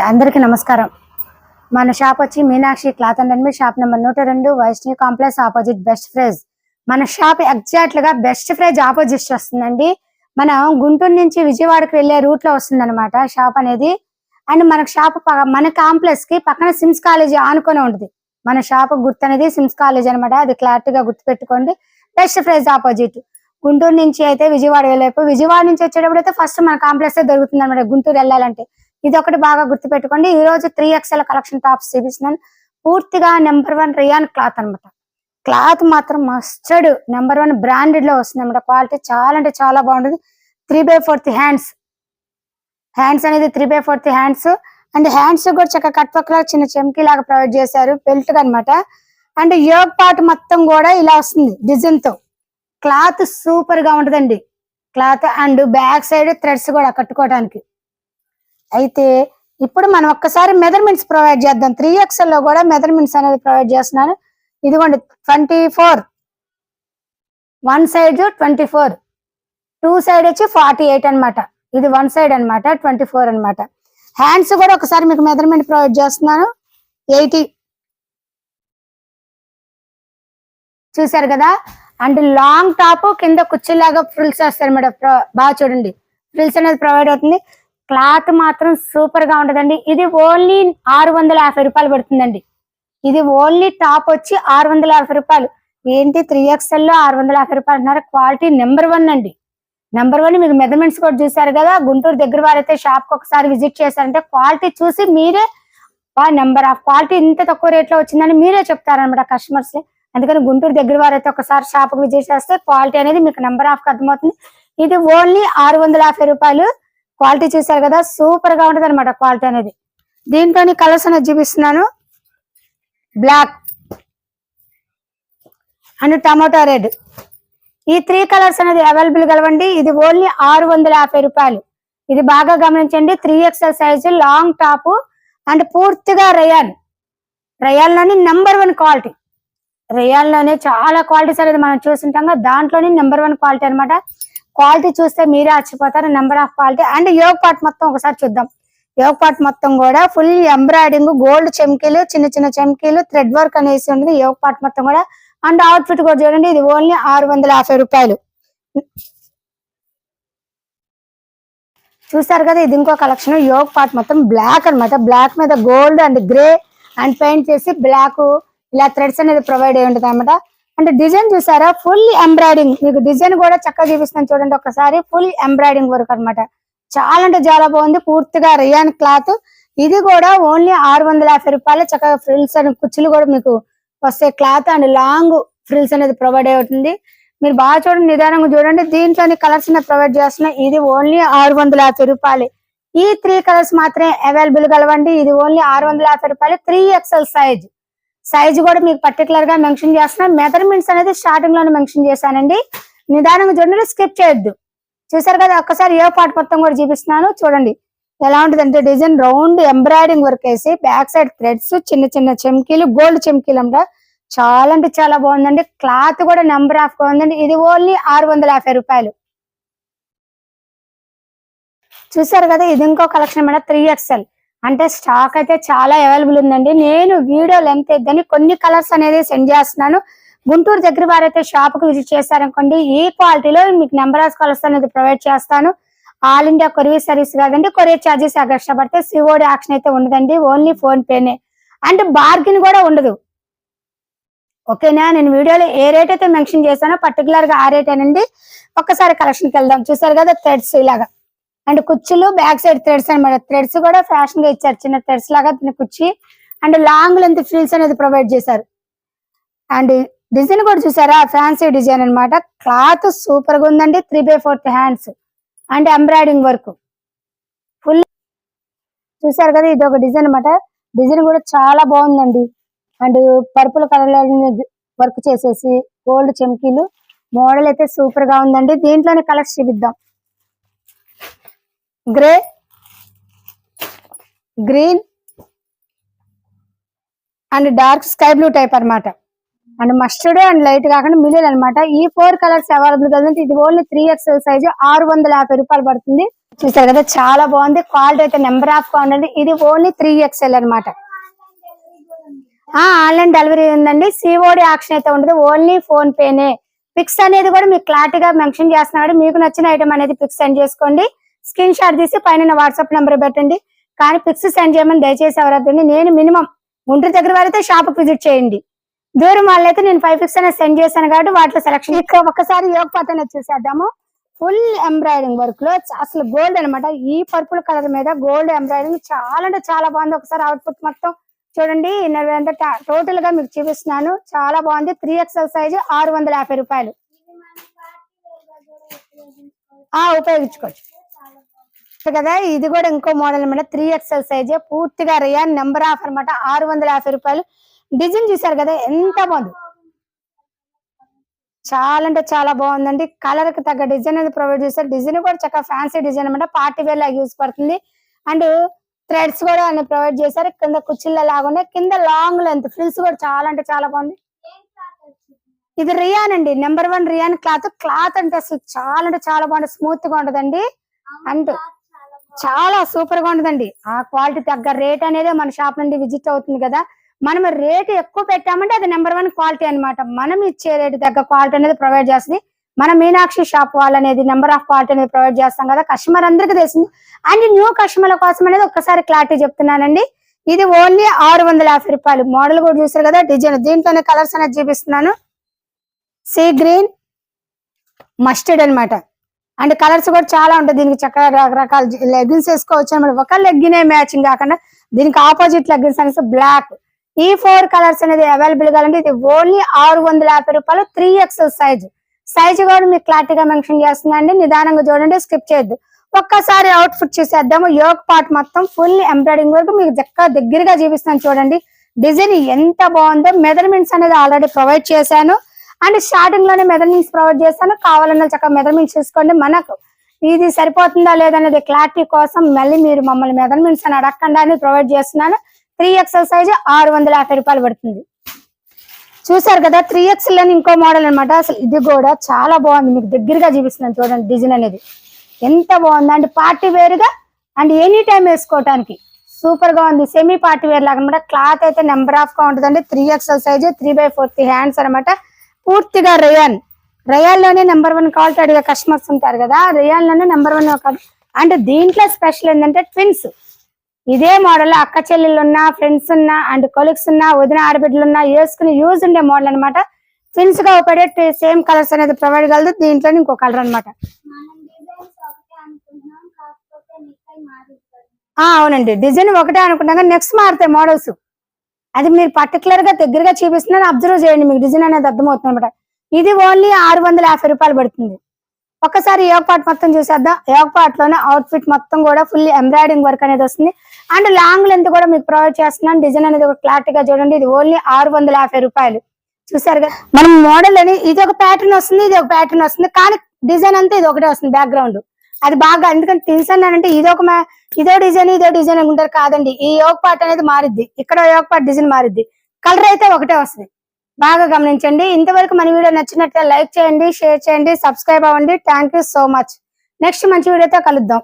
అందరికీ నమస్కారం. మన షాప్ వచ్చి Meenakshi cloth and readymade shop number 102 Vaishnavi complex opposite Best Price. మన షాప్ ఎగ్జాక్ట్ గా బెస్ట్ ఫ్రైజ్ ఆపోజిట్ వస్తుందండి. మనం గుంటూరు నుంచి విజయవాడకు వెళ్లే రూట్ లో వస్తుంది అనమాట షాప్ అనేది. అండ్ మన షాప్ మన కాంప్లెక్స్ కి పక్కన సిమ్స్ కాలేజీ ఆనుకొని ఉంటుంది. మన షాప్ గుర్తు అనేది సిమ్స్ కాలేజ్ అనమాట. అది క్లారిటీగా గుర్తు పెట్టుకోండి. Best Price opposite. గుంటూరు నుంచి అయితే విజయవాడ వెళ్ళేపు, విజయవాడ నుంచి వచ్చేటప్పుడు అయితే ఫస్ట్ మన కాంప్లెక్స్ దొరుకుతుంది అనమాట. గుంటూరు వెళ్ళాలంటే ఇది ఒకటి బాగా గుర్తు పెట్టుకోండి. ఈ రోజు 3XL కలెక్షన్ టాప్స్ చూపిస్తున్నాను. పూర్తిగా నెంబర్ 1 రియాన్ క్లాత్ అనమాట. క్లాత్ మాత్రం మస్టర్డ్ నెంబర్ 1 బ్రాండెడ్ లో వస్తుంది అనమాట. క్వాలిటీ చాలా అంటే చాలా బాగుంటుంది. 3/4 హ్యాండ్స్ అనేది 3/4 హ్యాండ్స్. అండ్ హ్యాండ్స్ కూడా చక్కగా కట్ వర్క్ లాగా చిన్న చెంకీ లాగా ప్రొవైడ్ చేశారు, బెల్ట్ అనమాట. అండ్ యోగ్ పార్ట్ మొత్తం కూడా ఇలా వస్తుంది డిజైన్ తో. క్లాత్ సూపర్ గా ఉంటదండి cloth. And back side threads కూడా కట్టుకోవడానికి. అయితే ఇప్పుడు మనం ఒక్కసారి మెజర్మెంట్స్ ప్రొవైడ్ చేద్దాం. 3XL లో కూడా మెజర్మెంట్స్ అనేది ప్రొవైడ్ చేస్తున్నాను. ఇదిగోండి 24, వన్ సైడ్ 24, టూ సైడ్ వచ్చి 48 అనమాట. ఇది వన్ సైడ్ అనమాట, 24 అనమాట. హ్యాండ్స్ కూడా ఒకసారి మీకు మెజర్మెంట్ ప్రొవైడ్ చేస్తున్నాను. 80 చూసారు కదా. అండ్ లాంగ్ టాప్ కింద కుర్చీలాగా ఫ్రిల్స్ వస్తాయి అనమాట. బాగా చూడండి, ఫ్రిల్స్ అనేది ప్రొవైడ్ అవుతుంది. క్లాత్ మాత్రం సూపర్ గా ఉంటదండి. ఇది ఓన్లీ 650 రూపాయలు పడుతుందండి. ఇది ఓన్లీ టాప్ వచ్చి 650 రూపాయలు. ఏంటి 3XL లో 650 రూపాయలు అంటున్నారు? క్వాలిటీ నెంబర్ 1 అండి. నెంబర్ 1 మీకు మెజర్మెంట్స్ కూడా చూసారు కదా. గుంటూరు దగ్గర వారైతే షాప్ కి ఒకసారి విజిట్ చేశారంటే క్వాలిటీ చూసి మీరే నెంబర్ ఆఫ్ క్వాలిటీ ఇంత తక్కువ రేట్ లో వచ్చిందని మీరే చెప్తారనమాట కస్టమర్స్. అందుకని గుంటూరు దగ్గర వారైతే ఒకసారి షాప్ కి విజిట్ చేస్తే క్వాలిటీ అనేది మీకు నెంబర్ ఆఫ్ అర్థమవుతుంది. ఇది ఓన్లీ 650 రూపాయలు. క్వాలిటీ చూసారు కదా, సూపర్ గా ఉంటది అనమాట క్వాలిటీ అనేది. దీంట్లోని కలర్స్ అనేది చూపిస్తున్నాను. బ్లాక్ అండ్ టమాటో రెడ్, ఈ 3 కలర్స్ అనేది అవైలబుల్ కలవండి. ఇది ఓన్లీ 650 రూపాయలు. ఇది బాగా గమనించండి. 3XL size long top and పూర్తిగా రయాన్ లోని నెంబర్ 1 క్వాలిటీ. రయాన్ లోనే చాలా క్వాలిటీస్ అనేది మనం చూస్తుంటాం. దాంట్లోని నెంబర్ 1 క్వాలిటీ అనమాట. క్వాలిటీ చూస్తే మీరే ఆశ్చర్యపోతారు. Number of quality. And yoke part మొత్తం ఒకసారి చూద్దాం. యోగ్ పార్ట్ మొత్తం కూడా ఫుల్ ఎంబ్రాయిడింగ్, గోల్డ్ చెమ్కీలు, చిన్న చిన్న చెమ్కీలు, థ్రెడ్ వర్క్ అనేసి ఉంటుంది యోగ్ పార్ట్ మొత్తం కూడా. అండ్ అవుట్ ఫిట్ కూడా చూడండి. ఇది ఓన్లీ 650 రూపాయలు. చూసారు కదా. ఇది ఇంకో కలెక్షన్. యోగ్ పార్ట్ మొత్తం బ్లాక్ అనమాట. బ్లాక్ మీద gold and grey and paint చేసి బ్లాక్ ఇలా థ్రెడ్స్ అనేది ప్రొవైడ్ అయి ఉంటుంది అనమాట. అంటే డిజైన్ చూసారా, ఫుల్ ఎంబ్రాయిడింగ్. మీకు డిజైన్ కూడా చక్కగా చూపిస్తాను చూడండి ఒకసారి. ఫుల్ ఎంబ్రాయిడింగ్ వర్క్ అనమాట. చాలా అంటే చాలా బాగుంది. పూర్తిగా రియాన్ క్లాత్. ఇది కూడా ఓన్లీ 650 రూపాయలు. చక్కగా ఫ్రిల్స్ అండ్ కుచ్చులు కూడా మీకు వస్తే క్లాత్ అండ్ లాంగ్ ఫ్రిల్స్ అనేది ప్రొవైడ్ అవుతుంది. మీరు బాగా చూడండి, నిదానంగా చూడండి. దీంట్లోని కలర్స్ ప్రొవైడ్ చేస్తున్నాయి. ఇది ఓన్లీ 650 రూపాయలు. ఈ 3 కలర్స్ మాత్రమే అవైలబుల్ కలవండి. ఇది ఓన్లీ 650 రూపాయలు. 3XL సైజ్ కూడా మీకు పర్టికులర్ గా మెన్షన్ చేస్తున్నా. మెజర్మెంట్స్ అనేది స్టార్టింగ్ లోనే మెన్షన్ చేశానండి. నిదానంగా చూడండి, స్కిప్ చేయొద్దు. చూసారు కదా. ఒక్కసారి ఏ పార్ట్ మొత్తం కూడా చూపిస్తున్నాను చూడండి. ఎలా ఉంటుంది అంటే డిజైన్ రౌండ్ ఎంబ్రాయిడింగ్ వర్క్ వేసి బ్యాక్ సైడ్ థ్రెడ్స్, చిన్న చిన్న చెమ్కీలు, గోల్డ్ చెమ్కీలు అంట. చాలా అంటే చాలా బాగుందండి. క్లాత్ కూడా నెంబర్ ఆఫ్ గా ఉందండి. ఇది ఓన్లీ 650 రూపాయలు. చూసారు కదా. ఇది ఇంకో కలెక్షన్ అన్నమాట. 3XL అంటే స్టాక్ అయితే చాలా అవైలబుల్ ఉందండి. నేను వీడియో లెంత్ ఎద్దని కొన్ని కలర్స్ అనేది సెండ్ చేస్తున్నాను. గుంటూరు దగ్గర వారైతే షాప్ కు విజిట్ చేస్తారనుకోండి, ఈ క్వాలిటీలో మీకు నెంబర్ ఆఫ్ కలర్స్ అనేది ప్రొవైడ్ చేస్తాను. ఆల్ ఇండియా కొరియర్ సర్వీస్ కాదండి. కొరియర్ ఛార్జెస్ ఎక్స్ట్రా పడితే COD యాక్షన్ అయితే ఉండదండి. ఓన్లీ ఫోన్ పేనే. అండ్ బార్గెన్ కూడా ఉండదు. ఓకేనా. నేను వీడియోలో ఏ రేట్ అయితే మెన్షన్ చేశానో పర్టికులర్ గా ఆ రేట్ అనండి. ఒక్కసారి కలెక్షన్ కి వెళ్దాం. చూసారు కదా. థ్రెడ్స్ ఇలాగా అండ్ కుర్చీలు, బ్యాక్ సైడ్ థ్రెడ్స్ అనమాట. థ్రెడ్స్ కూడా ఫ్యాషన్ గా ఇచ్చారు, చిన్న థ్రెడ్స్ లాగా కుర్చీ. అండ్ లాంగ్ లెంత్ ఫ్రిల్స్ అనేది ప్రొవైడ్ చేశారు. అండ్ డిజైన్ కూడా చూసారా, ఫ్యాన్సీ డిజైన్ అనమాట. క్లాత్ సూపర్ గా ఉందండి. 3/4 hands and embroidering work full. చూసారు కదా. ఇది ఒక డిజైన్ అనమాట. డిజైన్ కూడా చాలా బాగుందండి. అండ్ పర్పుల్ కలర్ వర్క్ చేసేసి గోల్డ్ చెమ్కీలు. మోడల్ అయితే సూపర్ గా ఉందండి. దీంట్లోనే కలర్స్ చూపిద్దాం. Grey, green and dark sky blue type అన్నమాట. అండ్ మస్టర్డ్ అండ్ లైట్ కాకుండా మిలియన్ అనమాట. ఈ 4 కలర్స్ అవైలబుల్ కదండి. ఇది ఓన్లీ 3XL సైజ్ 650 రూపాయలు పడుతుంది. చూసారు కదా చాలా బాగుంది. క్వాలిటీ అయితే నెంబర్ ఆఫ్ కాండి. ఇది ఓన్లీ 3XL అనమాట. ఆన్లైన్ డెలివరీ ఉందండి. సిఓడి ఆప్షన్ అయితే ఉండదు. ఓన్లీ ఫోన్ పేనే. పిక్స్ అనేది కూడా మీకు క్లారిటీగా మెన్షన్ చేస్తున్నాడు. మీకు నచ్చిన ఐటమ్ అనేది పిక్స్ సెండ్ చేసుకోండి. స్క్రీన్ షాట్ తీసి పైన వాట్సాప్ నెంబర్ పెట్టండి. కానీ పిక్స్ సెండ్ చేయమని దయచేసి ఎవరైతే నేను మినిమం గుంటూరు దగ్గర వారైతే షాప్ విజిట్ చేయండి. దూరం వాళ్ళైతే నేను 5 పిక్స్ అనేది సెండ్ చేశాను కాబట్టి వాటిలో సెలక్షన్. ఇక్కడ ఒకసారి యోగ పాత అనేది చూసేద్దాము. ఫుల్ ఎంబ్రాయిడింగ్ వర్క్ లో అసలు గోల్డ్ అనమాట. ఈ పర్పుల్ కలర్ మీద గోల్డ్ ఎంబ్రాయిడింగ్ చాలా అంటే చాలా బాగుంది. ఒకసారి అవుట్పుట్ మొత్తం చూడండి. టోటల్ గా మీకు చూపిస్తున్నాను. చాలా బాగుంది. 3XL సైజ్ 650 రూపాయలు. ఉపయోగించుకోవచ్చు కదా. ఇది కూడా ఇంకో మోడల్ అనమాట. 3XL సైజ్ పూర్తిగా రియాన్ నెంబర్ ఆఫ్ అనమాట. 650 రూపాయలు. డిజైన్ చూసారు కదా ఎంత బాగుంది. చాలా అంటే చాలా బాగుందండి. కలర్ కి తగ్గ డిజైన్ అనేది ప్రొవైడ్ చేస్తారు. డిజైన్ కూడా చక్కగా ఫ్యాన్సీ డిజైన్ అనమాట. పార్టీ వేర్ లాగా యూజ్ పడుతుంది. అండ్ థ్రెడ్స్ కూడా అన్ని ప్రొవైడ్ చేశారు. కింద కుర్చీల లాగా ఉన్నాయి. కింద లాంగ్ లెంత్ ఫ్రిల్స్ కూడా చాలా అంటే చాలా బాగుంది. ఇది రియాన్ అండి. Number 1 rayon cloth. క్లాత్ అంటే అసలు చాలా అంటే చాలా బాగుంది. స్మూత్ గా ఉంటదండి. అండ్ చాలా సూపర్ గా ఉంటదండి. ఆ క్వాలిటీ తగ్గ రేట్ అనేది మన షాప్ నుండి విజిట్ అవుతుంది కదా. మనం రేట్ ఎక్కువ పెట్టామంటే అది నెంబర్ 1 క్వాలిటీ అనమాట. మనం ఇచ్చే రేటు తగ్గ క్వాలిటీ అనేది ప్రొవైడ్ చేస్తుంది. మన మీనాక్షి షాప్ వాళ్ళు అనేది నెంబర్ ఆఫ్ క్వాలిటీ అనేది ప్రొవైడ్ చేస్తాం కదా. కస్టమర్ అందరికీ తెలిసింది. అండ్ న్యూ కస్టమర్ల కోసం అనేది ఒక్కసారి క్లారిటీ చెప్తున్నానండి. ఇది ఓన్లీ 650 రూపాయలు. మోడల్ కూడా చూసారు కదా. డిజైన్ దీంట్లోనే కలర్స్ అనేది చూపిస్తున్నాను. సీ గ్రీన్, మస్టర్డ్ అనమాట. అండ్ కలర్స్ కూడా చాలా ఉంటాయి. దీనికి చక్కగా రకరకాల లెగ్గిన్స్ వేసుకోవచ్చు అనమాట. ఒక లెగ్గినే మ్యాచింగ్ కాకుండా దీనికి ఆపోజిట్ లెగ్గిన్స్ అనేసి బ్లాక్. ఈ 4 కలర్స్ అనేది అవైలబుల్ గా ఉంది. ఇది ఓన్లీ 650 రూపాయలు. 3XL సైజ్ కూడా మీకు క్లారిటీగా మెన్షన్ చేస్తుందండి. నిదానంగా చూడండి, స్కిప్ చేయొద్దు. ఒక్కసారి అవుట్ఫిట్ చూసేద్దాము. యోగ్ పార్ట్ మొత్తం ఫుల్ ఎంబ్రాయిడింగ్ వరకు మీకు దగ్గరగా చూపిస్తాను చూడండి. డిజైన్ ఎంత బాగుందో. మెజర్మెంట్స్ అనేది ఆల్రెడీ ప్రొవైడ్ చేశాను. అండ్ స్టార్టింగ్ లోనే మెజర్మెంట్స్ ప్రొవైడ్ చేస్తాను. కావాలన్నా చక్కగా మెజర్మెంట్స్ తీసుకోండి. మనకు ఇది సరిపోతుందా లేదనేది క్లారిటీ కోసం మళ్ళీ మీరు మమ్మల్ని మెజర్మెంట్స్ అని అడగకుండా అని ప్రొవైడ్ చేస్తున్నాను. 3XL సైజ్ 650 రూపాయలు పడుతుంది. చూసారు కదా. 3XL అని ఇంకో మోడల్ అనమాట. అసలు ఇది కూడా చాలా బాగుంది. మీకు దగ్గరగా చూపిస్తున్నాను చూడండి. డిజైన్ అనేది ఎంత బాగుంది. అండ్ పార్టీ వేర్ గా అండ్ ఎనీ టైం వేసుకోవడానికి సూపర్ గా ఉంది. సెమీ పార్టీ వేర్ లాగా అనమాట. క్లాత్ అయితే నెంబర్ ఆఫ్ గా ఉంటుందండి. 3XL సైజ్ 3/4 హ్యాండ్స్ అనమాట. పూర్తిగా రియాన్ లోనే నెంబర్ 1 క్వాలిటీ అడిగే కస్టమర్స్ ఉంటారు కదా. రియాన్ లోనే నెంబర్ 1. అంటే దీంట్లో స్పెషల్ ఏంటంటే ట్విన్స్. ఇదే మోడల్ అక్క చెల్లెళ్ళు ఉన్నా, ఫ్రెండ్స్ ఉన్నా, అండ్ కొలీగ్స్ ఉన్నా, వదిన ఆడబిడ్డలు ఉన్నా వేసుకుని యూజ్ ఉండే మోడల్ అనమాట. ట్విన్స్ గా ఉపయోగపడే సేమ్ కలర్స్ అనేది ప్రొవైడ్ కలదు. దీంట్లో ఇంకో కలర్ అనమాట. అవునండి. డిజైన్ ఒకటే అనుకుంటాం కానీ నెక్స్ట్ మారుతాయి మోడల్స్. అది మీరు పర్టికులర్ గా దగ్గరగా చూపిస్తున్నాను. అబ్జర్వ్ చేయండి. మీకు డిజైన్ అనేది అర్థమవుతుంది అనమాట. ఇది ఓన్లీ 650 రూపాయలు పడుతుంది. ఒక్కసారి యోగ పార్ట్ మొత్తం చూసేద్దాం. యోగ పార్ట్ లోనే అవుట్ ఫిట్ మొత్తం కూడా ఫుల్ ఎంబ్రాయిడింగ్ వర్క్ అనేది వస్తుంది. అండ్ లాంగ్ లెంత్ కూడా మీకు ప్రొవైడ్ చేస్తున్నాను. డిజైన్ అనేది క్లారిటీగా చూడండి. ఇది ఓన్లీ 650 రూపాయలు. చూసారు కదా. మనం మోడల్ అని ఇది ఒక ప్యాటర్న్ వస్తుంది, ఇది ఒక ప్యాటర్న్ వస్తుంది. కానీ డిజైన్ అంతా ఇది ఒకటే వస్తుంది. బ్యాక్గ్రౌండ్ అది బాగా ఎందుకంటే తెలుసన్నానంటే ఇదో డిజైన్ అనుకుంటారు కాదండి. ఈ యోగ పార్ట్ అనేది మారిద్ది. ఇక్కడ యోగ పార్ట్ డిజైన్ మారిద్ది. కలర్ అయితే ఒకటే వస్తుంది. బాగా గమనించండి. ఇంతవరకు మన వీడియో నచ్చినట్లయితే లైక్ చేయండి, షేర్ చేయండి, సబ్స్క్రైబ్ అవ్వండి. Thank you so much. Next మంచి వీడియోతో కలుద్దాం.